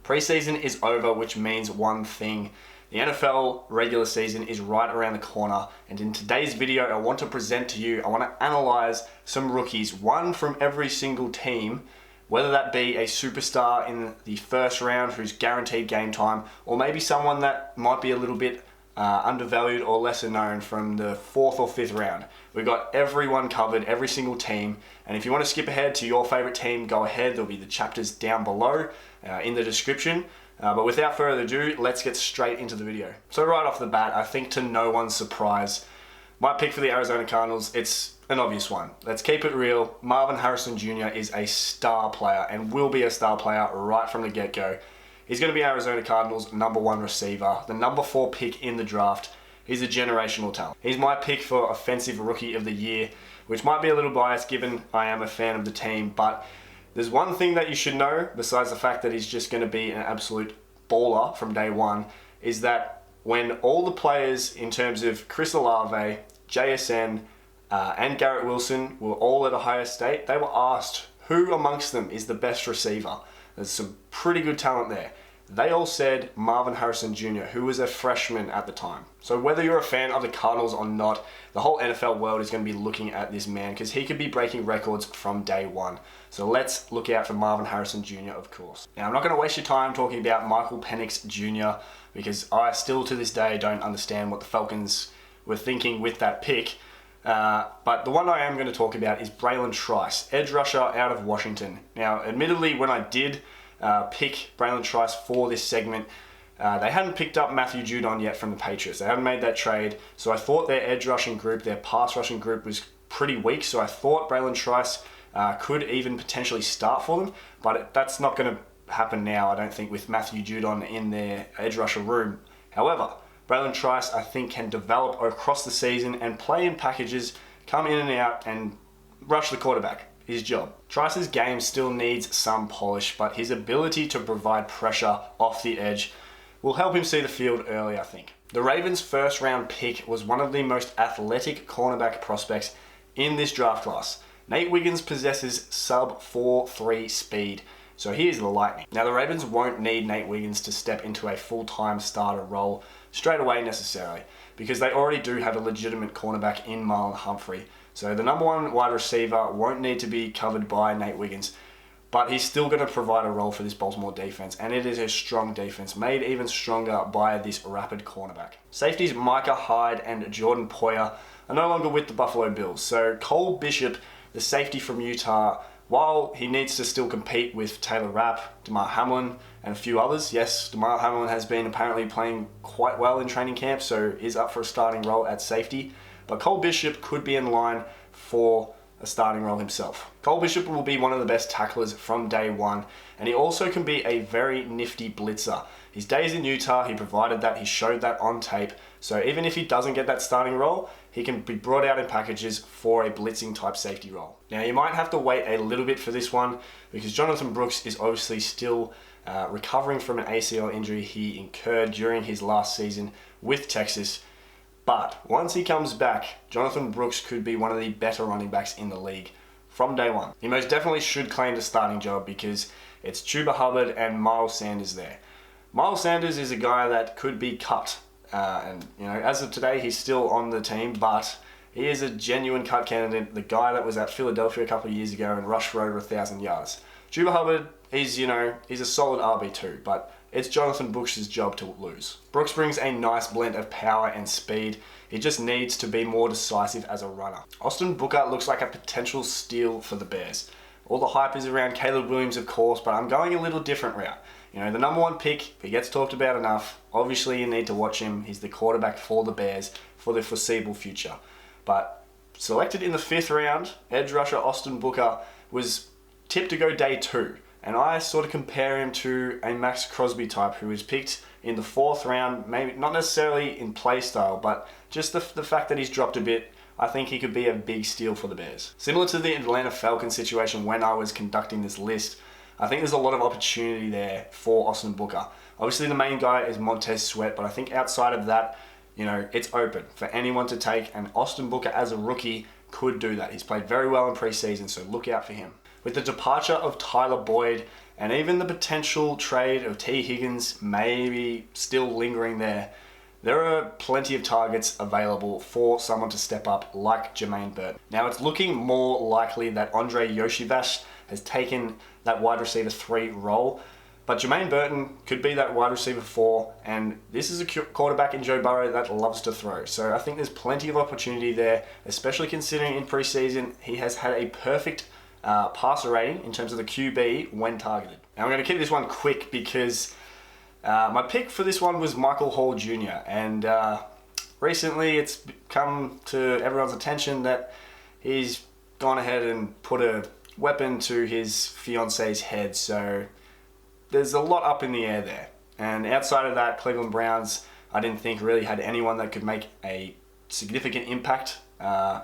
Preseason is over, which means one thing. The NFL regular season is right around the corner, and in today's video I want to present to you, I want to analyze some rookies, one from every single team, whether that be a superstar in the first round who's guaranteed game time, or maybe someone that might be a little bit undervalued or lesser known from the 4th or 5th round. We've got everyone covered, every single team, and if you want to skip ahead to your favorite team, go ahead. There'll be the chapters down below in the description. But without further ado, let's get straight into the video. So right off the bat, I think to no one's surprise, my pick for the Arizona Cardinals, it's an obvious one. Let's keep it real. Marvin Harrison Jr. is a star player and will be a star player right from the get-go. He's going to be Arizona Cardinals' #1 receiver, the #4 pick in the draft. He's a generational talent. He's my pick for Offensive Rookie of the Year, which might be a little biased given I am a fan of the team, but there's one thing that you should know, besides the fact that he's just going to be an absolute baller from day one, is that when all the players in terms of Chris Olave, JSN, and Garrett Wilson were all at Ohio State, they were asked who amongst them is the best receiver. There's some pretty good talent there. They all said Marvin Harrison Jr., who was a freshman at the time. So whether you're a fan of the Cardinals or not, the whole NFL world is going to be looking at this man because he could be breaking records from day one. So let's look out for Marvin Harrison Jr., of course. Now, I'm not going to waste your time talking about Michael Penix Jr. because I still to this day don't understand what the Falcons were thinking with that pick. But the one I am going to talk about is Braylon Trice, edge rusher out of Washington. Now, admittedly, when I did pick Braylon Trice for this segment, they hadn't picked up Matthew Judon yet from the Patriots. They hadn't made that trade, so I thought their edge rushing group, their pass rushing group was pretty weak, so I thought Braylon Trice could even potentially start for them, but that's not going to happen now, I don't think, with Matthew Judon in their edge rusher room. However, Braylon Trice, I think, can develop across the season and play in packages, come in and out, and rush the quarterback. His job. Trice's game still needs some polish, but his ability to provide pressure off the edge will help him see the field early, I think. The Ravens' first round pick was one of the most athletic cornerback prospects in this draft class. Nate Wiggins possesses sub 4.3 speed, so he is the lightning. Now, the Ravens won't need Nate Wiggins to step into a full-time starter role straight away necessarily, because they already do have a legitimate cornerback in Marlon Humphrey. So the #1 wide receiver won't need to be covered by Nate Wiggins, but he's still going to provide a role for this Baltimore defense, and it is a strong defense, made even stronger by this rapid cornerback. Safeties Micah Hyde and Jordan Poyer are no longer with the Buffalo Bills, so Cole Bishop, the safety from Utah, while he needs to still compete with Taylor Rapp, DeMar Hamlin, and a few others, yes, DeMar Hamlin has been apparently playing quite well in training camp, so is up for a starting role at safety. But Cole Bishop could be in line for a starting role himself. Cole Bishop will be one of the best tacklers from day one, and he also can be a very nifty blitzer. His days in Utah, he provided that, he showed that on tape, so even if he doesn't get that starting role, he can be brought out in packages for a blitzing type safety role. Now, you might have to wait a little bit for this one because Jonathan Brooks is obviously still recovering from an ACL injury he incurred during his last season with Texas. But once he comes back, Jonathan Brooks could be one of the better running backs in the league from day one. He most definitely should claim the starting job because it's Chuba Hubbard and Miles Sanders there. Miles Sanders is a guy that could be cut. And as of today, he's still on the team, but he is a genuine cut candidate, the guy that was at Philadelphia a couple of years ago and rushed for over 1,000 yards. Chuba Hubbard, he's a solid RB2, but it's Jonathan Brooks' job to lose. Brooks brings a nice blend of power and speed. He just needs to be more decisive as a runner. Austin Booker looks like a potential steal for the Bears. All the hype is around Caleb Williams, of course, but I'm going a little different route. The #1 pick, he gets talked about enough. Obviously, you need to watch him. He's the quarterback for the Bears for the foreseeable future. But selected in the 5th round, edge rusher Austin Booker was tipped to go day 2. And I sort of compare him to a Max Crosby type who was picked in the 4th round, maybe not necessarily in play style, but just the fact that he's dropped a bit, I think he could be a big steal for the Bears. Similar to the Atlanta Falcons situation when I was conducting this list, I think there's a lot of opportunity there for Austin Booker. Obviously the main guy is Montez Sweat, but I think outside of that, it's open for anyone to take, and Austin Booker as a rookie could do that. He's played very well in preseason, so look out for him. With the departure of Tyler Boyd, and even the potential trade of T. Higgins may be still lingering there. There are plenty of targets available for someone to step up like Jermaine Burton. Now it's looking more likely that Andre Yoshivas has taken that wide receiver 3 role, but Jermaine Burton could be that wide receiver 4, and this is a quarterback in Joe Burrow that loves to throw. So I think there's plenty of opportunity there, especially considering in preseason he has had a perfect passer rating in terms of the QB when targeted. Now I'm going to keep this one quick because my pick for this one was Michael Hall Jr. And recently it's come to everyone's attention that he's gone ahead and put a weapon to his fiance's head. So there's a lot up in the air there. And outside of that, Cleveland Browns, I didn't think really had anyone that could make a significant impact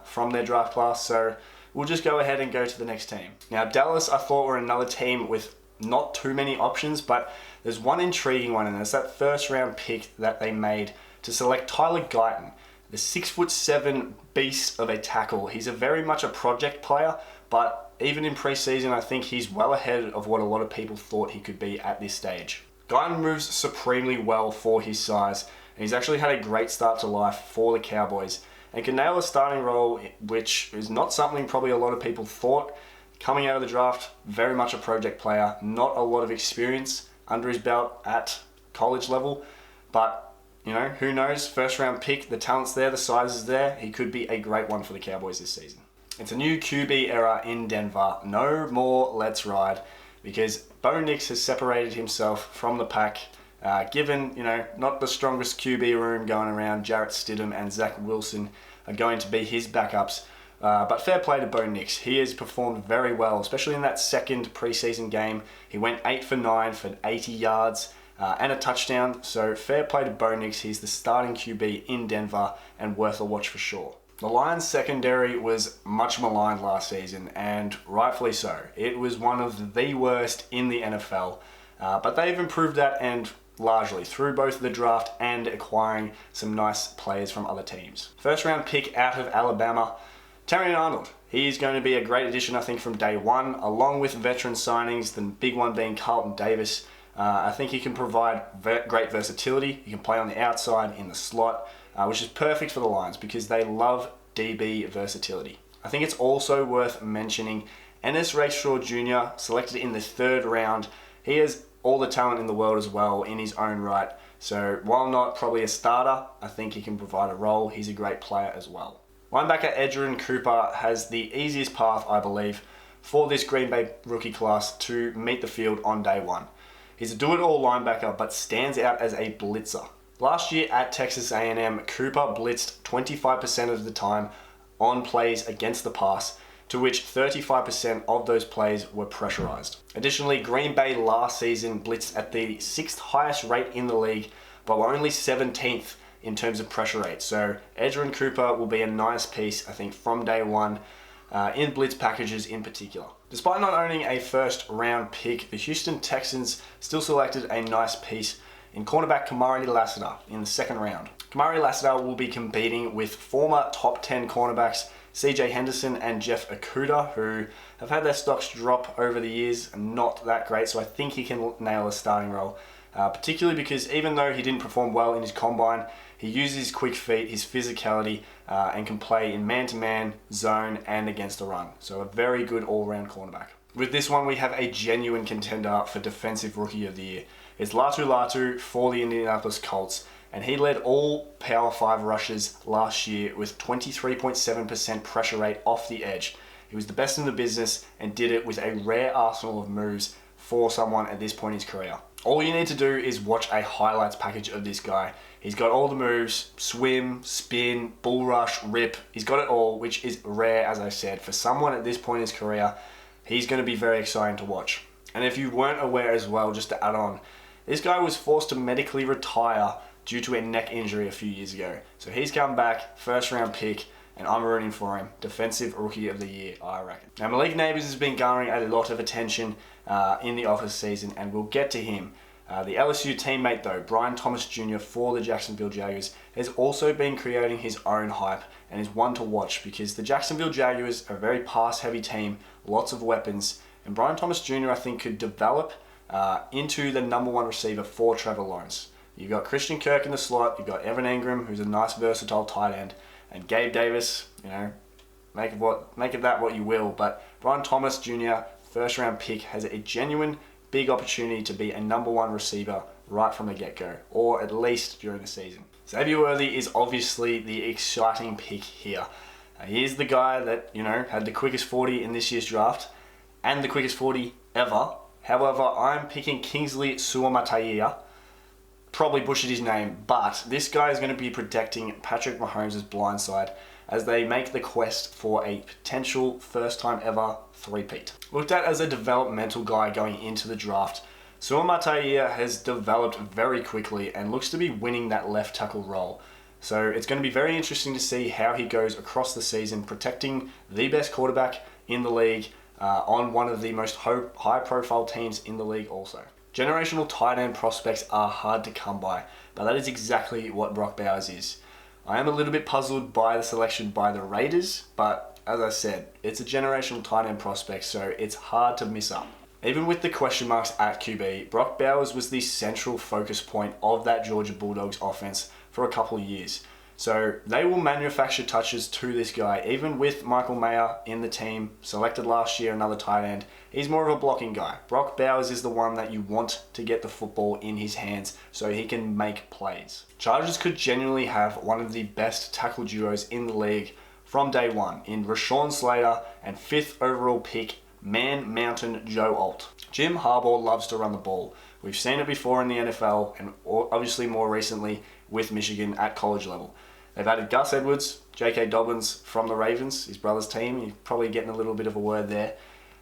from their draft class. So we'll just go ahead and go to the next team. Now Dallas, I thought, were another team with not too many options, but there's one intriguing one, and it's that first round pick that they made to select Tyler Guyton, the 6'7" beast of a tackle. He's very much a project player, but even in preseason, I think he's well ahead of what a lot of people thought he could be at this stage. Guyton moves supremely well for his size, and he's actually had a great start to life for the Cowboys, and can nail a starting role, which is not something probably a lot of people thought. Coming out of the draft, very much a project player, not a lot of experience under his belt at college level, but you know, who knows? First round pick, the talent's there, the size is there. He could be a great one for the Cowboys this season. It's a new QB era in Denver. No more let's ride, because Bo Nix has separated himself from the pack, given, you know, not the strongest QB room going around. Jarrett Stidham and Zach Wilson are going to be his backups. But fair play to Bo Nix. He has performed very well, especially in that second preseason game. He went 8 for 9 for 80 yards and a touchdown. So fair play to Bo Nix. He's the starting QB in Denver and worth a watch for sure. The Lions secondary was much maligned last season, and rightfully so. It was one of the worst in the NFL, but they've improved that, and largely through both the draft and acquiring some nice players from other teams. First round pick out of Alabama, Terrion Arnold. He's going to be a great addition, I think, from day one, along with veteran signings, the big one being Carlton Davis. I think he can provide great versatility. He can play on the outside, in the slot, which is perfect for the Lions because they love DB versatility. I think it's also worth mentioning Ennis Rayshaw Jr., selected in the 3rd round. He has all the talent in the world as well in his own right. So while not probably a starter, I think he can provide a role. He's a great player as well. Linebacker Edgerrin Cooper has the easiest path, I believe, for this Green Bay rookie class to meet the field on day one. He's a do-it-all linebacker, but stands out as a blitzer. Last year at Texas A&M, Cooper blitzed 25% of the time on plays against the pass, to which 35% of those plays were pressurized. Additionally, Green Bay last season blitzed at the 6th highest rate in the league, but were only 17th in terms of pressure rate. So Edgerrin Cooper will be a nice piece, I think, from day one, in blitz packages in particular. Despite not owning a first round pick, the Houston Texans still selected a nice piece in cornerback Kamari Lassiter in the 2nd round. Kamari Lassiter will be competing with former top 10 cornerbacks CJ Henderson and Jeff Okudah, who have had their stocks drop over the years, not that great, so I think he can nail a starting role. Particularly because even though he didn't perform well in his combine, he uses his quick feet, his physicality, and can play in man-to-man, zone, and against the run. So a very good all-round cornerback. With this one, we have a genuine contender for Defensive Rookie of the Year. It's Latu Latu for the Indianapolis Colts, and he led all Power 5 rushes last year with 23.7% pressure rate off the edge. He was the best in the business and did it with a rare arsenal of moves for someone at this point in his career. All you need to do is watch a highlights package of this guy. He's got all the moves: swim, spin, bull rush, rip. He's got it all, which is rare, as I said. For someone at this point in his career, he's going to be very exciting to watch. And if you weren't aware as well, just to add on, this guy was forced to medically retire due to a neck injury a few years ago. So he's come back, 1st round pick, and I'm rooting for him. Defensive Rookie of the Year, I reckon. Now, Malik Nabers has been garnering a lot of attention in the off season, and we'll get to him. The LSU teammate, though, Brian Thomas Jr. for the Jacksonville Jaguars, has also been creating his own hype and is one to watch because the Jacksonville Jaguars are a very pass-heavy team, lots of weapons, And Brian Thomas Jr., I think, could develop into the number one receiver for Trevor Lawrence. You've got Christian Kirk in the slot, you've got Evan Engram, who's a nice versatile tight end, and Gabe Davis, make of that what you will, but Brian Thomas Jr., first round pick, has a genuine big opportunity to be a number one receiver right from the get-go, or at least during the season. Xavier Worthy is obviously the exciting pick here. He's the guy that, had the quickest 40 in this year's draft, and the quickest 40 ever. However, I'm picking Kingsley Suamataia. Probably butchered his name, but this guy is going to be protecting Patrick Mahomes' blindside as they make the quest for a potential first-time ever three-peat. Looked at as a developmental guy going into the draft, Suamataia has developed very quickly and looks to be winning that left tackle role. So it's going to be very interesting to see how he goes across the season, protecting the best quarterback in the league on one of the most high-profile teams in the league also. Generational tight end prospects are hard to come by, but that is exactly what Brock Bowers is. I am a little bit puzzled by the selection by the Raiders, but as I said, it's a generational tight end prospect, so it's hard to miss up. Even with the question marks at QB, Brock Bowers was the central focus point of that Georgia Bulldogs offense for a couple of years. So they will manufacture touches to this guy, even with Michael Mayer in the team, selected last year, another tight end. He's more of a blocking guy. Brock Bowers is the one that you want to get the football in his hands so he can make plays. Chargers could genuinely have one of the best tackle duos in the league from day one in Rashawn Slater and 5th overall pick, Man Mountain Joe Alt. Jim Harbaugh loves to run the ball. We've seen it before in the NFL and obviously more recently with Michigan at college level. They've added Gus Edwards, J.K. Dobbins from the Ravens, his brother's team. You're probably getting a little bit of a word there.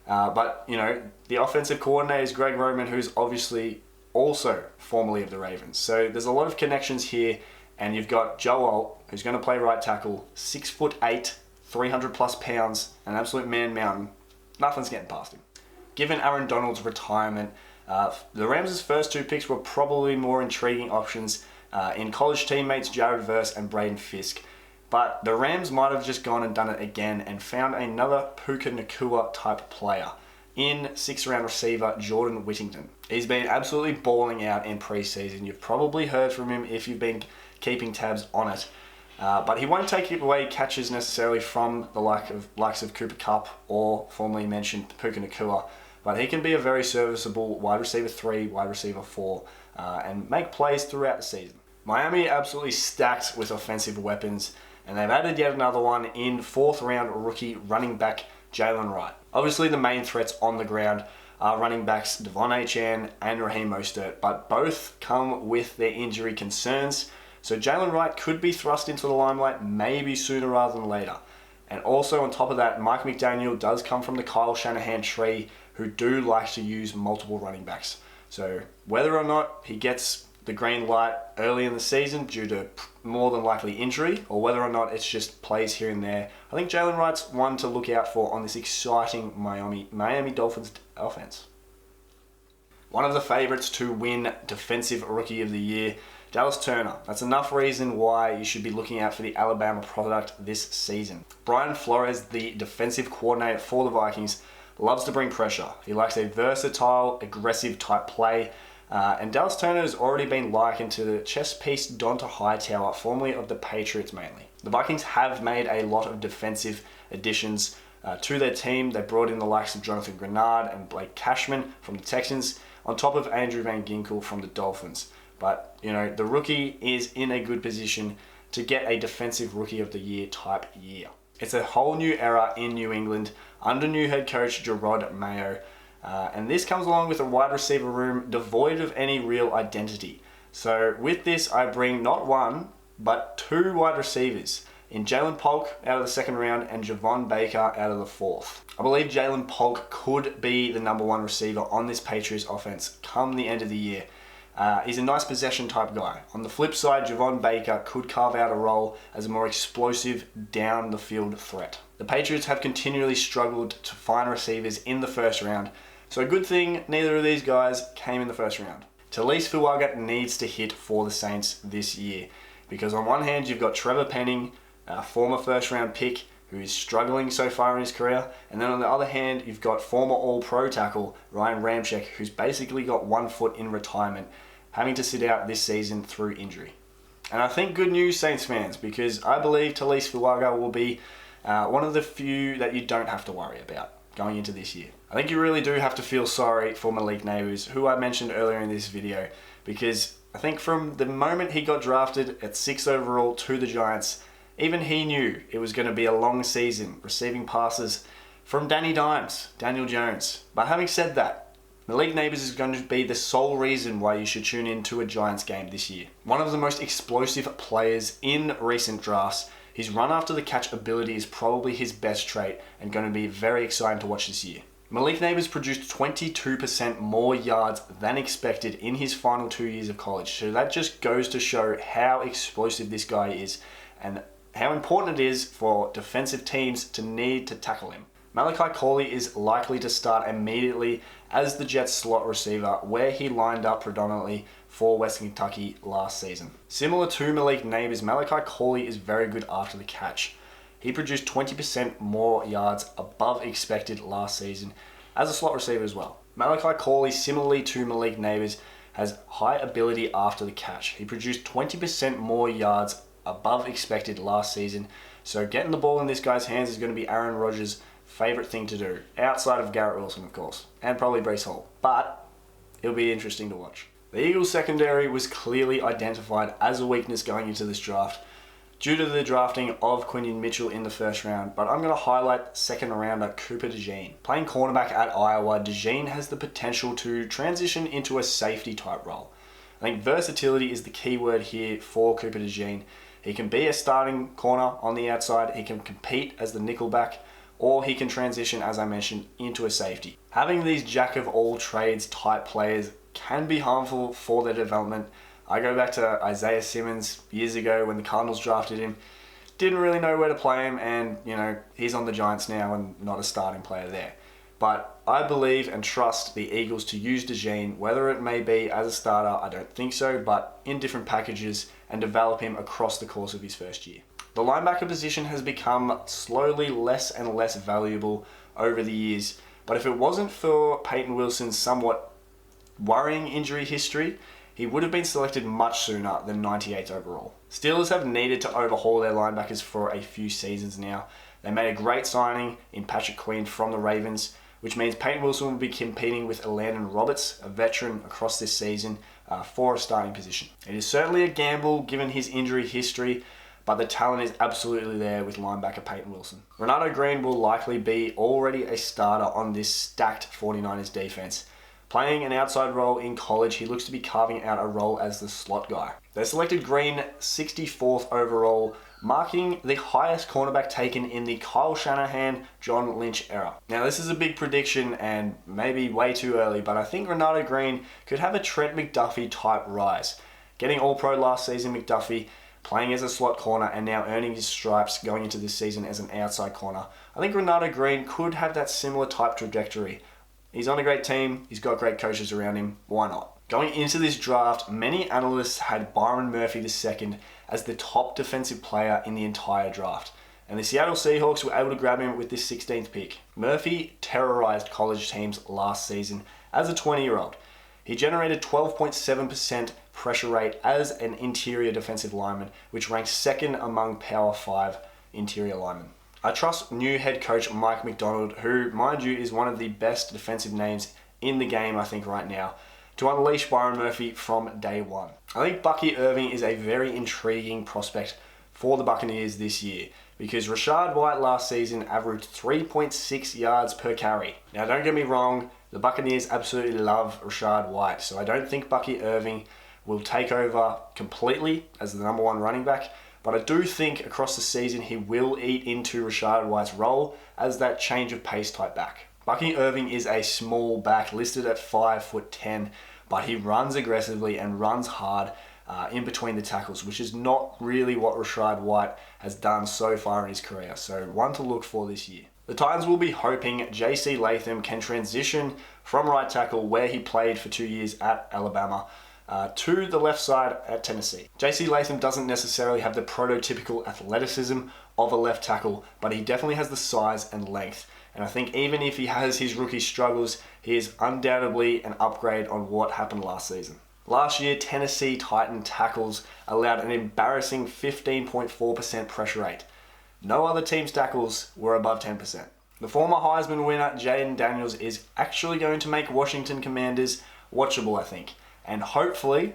But the offensive coordinator is Greg Roman, who's obviously also formerly of the Ravens. So there's a lot of connections here. And you've got Joe Alt, who's going to play right tackle, 6'8", 300 plus pounds, an absolute man mountain. Nothing's getting past him. Given Aaron Donald's retirement, the Rams' first two picks were probably more intriguing options in college teammates Jared Verse and Braden Fisk. But the Rams might have just gone and done it again and found another Puka Nacua type player in 6th round receiver Jordan Whittington. He's been absolutely balling out in preseason. You've probably heard from him if you've been keeping tabs on it. But he won't take away catches necessarily from the likes of Cooper Kupp or formerly mentioned Puka Nacua. But he can be a very serviceable wide receiver 3, wide receiver 4, and make plays throughout the season. Miami absolutely stacked with offensive weapons, and they've added yet another one in 4th round rookie running back Jalen Wright. Obviously the main threats on the ground are running backs Devon Achane and Raheem Mostert, but both come with their injury concerns. So Jalen Wright could be thrust into the limelight maybe sooner rather than later. And also on top of that, Mike McDaniel does come from the Kyle Shanahan tree, who do like to use multiple running backs. So whether or not he gets the green light early in the season due to more than likely injury, or whether or not it's just plays here and there, I think Jalen Wright's one to look out for on this exciting Miami Dolphins offense. One of the favorites to win Defensive Rookie of the Year, Dallas Turner. That's enough reason why you should be looking out for the Alabama product this season. Brian Flores, the defensive coordinator for the Vikings, loves to bring pressure. He likes a versatile, aggressive type play. And Dallas Turner has already been likened to the chess piece Donta Hightower, formerly of the Patriots mainly. The Vikings have made a lot of defensive additions to their team. They brought in the likes of Jonathan Grenard and Blake Cashman from the Texans, on top of Andrew Van Ginkel from the Dolphins. But, the rookie is in a good position to get a Defensive Rookie of the Year type year. It's a whole new era in New England under new head coach Gerard Mayo. And this comes along with a wide receiver room devoid of any real identity. So with this, I bring not one, but 2 wide receivers in Jalen Polk out of the 2nd round and Javon Baker out of the 4th. I believe Jalen Polk could be the number 1 receiver on this Patriots offense come the end of the year. He's a nice possession type guy. On the flip side, Javon Baker could carve out a role as a more explosive down the field threat. The Patriots have continually struggled to find receivers in the 1st round, so a good thing neither of these guys came in the 1st round. Talise Fuaga needs to hit for the Saints this year, because on one hand you've got Trevor Penning, former 1st round pick, who is struggling so far in his career. And then on the other hand, you've got former All-Pro tackle Ryan Ramczyk, who's basically got 1 foot in retirement, having to sit out this season through injury. And I think good news, Saints fans, because I believe Talise Fuaga will be one of the few that you don't have to worry about going into this year. I think you really do have to feel sorry for Malik Nabers, who I mentioned earlier in this video, because I think from the moment he got drafted at 6 overall to the Giants, even he knew it was going to be a long season, receiving passes from Daniel Jones. But having said that, Malik Nabers is going to be the sole reason why you should tune in to a Giants game this year. One of the most explosive players in recent drafts. His run after the catch ability is probably his best trait and going to be very exciting to watch this year. Malik Nabers produced 22% more yards than expected in his final 2 years of college. So that just goes to show how explosive this guy is and how important it is for defensive teams to need to tackle him. Malachi Corley is likely to start immediately as the Jets slot receiver, where he lined up predominantly for Western Kentucky last season. Similar to Malik Nabers, Malachi Corley is very good after the catch. He produced 20% more yards above expected last season as a slot receiver as well. Malachi Corley, similarly to Malik Nabers, has high ability after the catch. He produced 20% more yards above expected last season. So getting the ball in this guy's hands is going to be Aaron Rodgers' favorite thing to do, outside of Garrett Wilson, of course, and probably Breece Hall. But it'll be interesting to watch. The Eagles secondary was clearly identified as a weakness going into this draft due to the drafting of Quinton Mitchell in the first round, but I'm going to highlight second rounder Cooper DeJean. Playing cornerback at Iowa, DeJean has the potential to transition into a safety type role. I think versatility is the key word here for Cooper DeJean. He can be a starting corner on the outside, he can compete as the nickelback, or he can transition, as I mentioned, into a safety. Having these jack of all trades type players can be harmful for their development. I go back to Isaiah Simmons years ago when the Cardinals drafted him. Didn't really know where to play him, and he's on the Giants now and not a starting player there. But I believe and trust the Eagles to use DeJean, whether it may be as a starter, I don't think so, but in different packages, and develop him across the course of his first year. The linebacker position has become slowly less and less valuable over the years, but if it wasn't for Peyton Wilson's somewhat worrying injury history, he would have been selected much sooner than 98th overall. Steelers have needed to overhaul their linebackers for a few seasons now. They made a great signing in Patrick Queen from the Ravens, which means Peyton Wilson will be competing with Elandon Roberts, a veteran across this season, for a starting position. It is certainly a gamble given his injury history, but the talent is absolutely there with linebacker Peyton Wilson. Renato Green will likely be already a starter on this stacked 49ers defense. Playing an outside role in college, he looks to be carving out a role as the slot guy. They selected Green 64th overall, marking the highest cornerback taken in the Kyle Shanahan, John Lynch era. Now this is a big prediction and maybe way too early, but I think Renato Green could have a Trent McDuffie type rise. Getting All-Pro last season, McDuffie playing as a slot corner and now earning his stripes going into this season as an outside corner. I think Renato Green could have that similar type trajectory. He's on a great team, he's got great coaches around him, why not? Going into this draft, many analysts had Byron Murphy II as the top defensive player in the entire draft, and the Seattle Seahawks were able to grab him with this 16th pick. Murphy terrorized college teams last season as a 20-year-old. He generated 12.7% pressure rate as an interior defensive lineman, which ranks second among Power 5 interior linemen. I trust new head coach Mike McDonald, who, mind you, is one of the best defensive names in the game, I think, right now, to unleash Byron Murphy from day one. I think Bucky Irving is a very intriguing prospect for the Buccaneers this year, because Rachaad White last season averaged 3.6 yards per carry. Now, don't get me wrong, the Buccaneers absolutely love Rachaad White, so I don't think Bucky Irving will take over completely as the number one running back, but I do think across the season he will eat into Rachaad White's role as that change of pace type back. Bucky Irving is a small back listed at 5'10", but he runs aggressively and runs hard in between the tackles, which is not really what Rachaad White has done so far in his career. So one to look for this year. The Titans will be hoping JC Latham can transition from right tackle, where he played for 2 years at Alabama, to the left side at Tennessee. JC Latham doesn't necessarily have the prototypical athleticism of a left tackle, but he definitely has the size and length. And I think even if he has his rookie struggles, he is undoubtedly an upgrade on what happened last season. Last year, Tennessee Titan tackles allowed an embarrassing 15.4% pressure rate. No other team's tackles were above 10%. The former Heisman winner, Jaden Daniels, is actually going to make Washington Commanders watchable, I think. And hopefully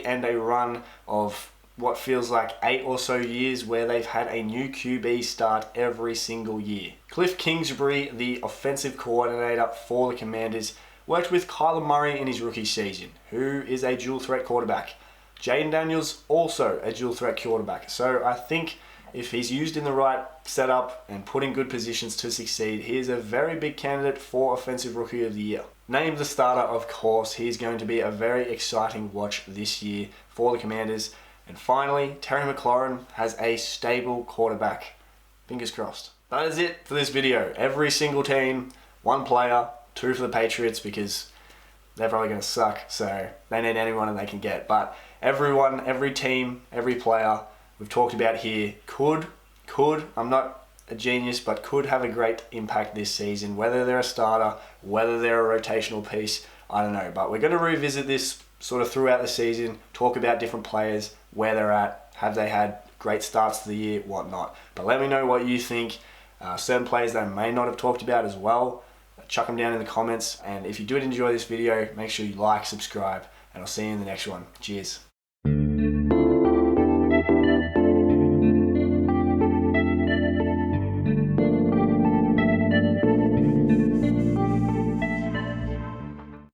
end a run of what feels like 8 or so years where they've had a new QB start every single year. Cliff Kingsbury, the offensive coordinator for the Commanders, worked with Kyler Murray in his rookie season, who is a dual threat quarterback. Jaden Daniels, also a dual threat quarterback. So I think if he's used in the right setup and put in good positions to succeed, he is a very big candidate for Offensive Rookie of the Year. Named the starter, of course, he's going to be a very exciting watch this year for the Commanders. And finally, Terry McLaurin has a stable quarterback. Fingers crossed. That is it for this video. Every single team, 1 player, 2 for the Patriots because they're probably going to suck, so they need anyone they can get. But everyone, every team, every player we've talked about here could, I'm not a genius, but could have a great impact this season. Whether they're a starter, whether they're a rotational piece, I don't know. But we're going to revisit this sort of throughout the season, talk about different players, where they're at, have they had great starts to the year, whatnot. But let me know what you think. Certain players that I may not have talked about as well, chuck them down in the comments. And if you did enjoy this video, make sure you like, subscribe, and I'll see you in the next one. Cheers.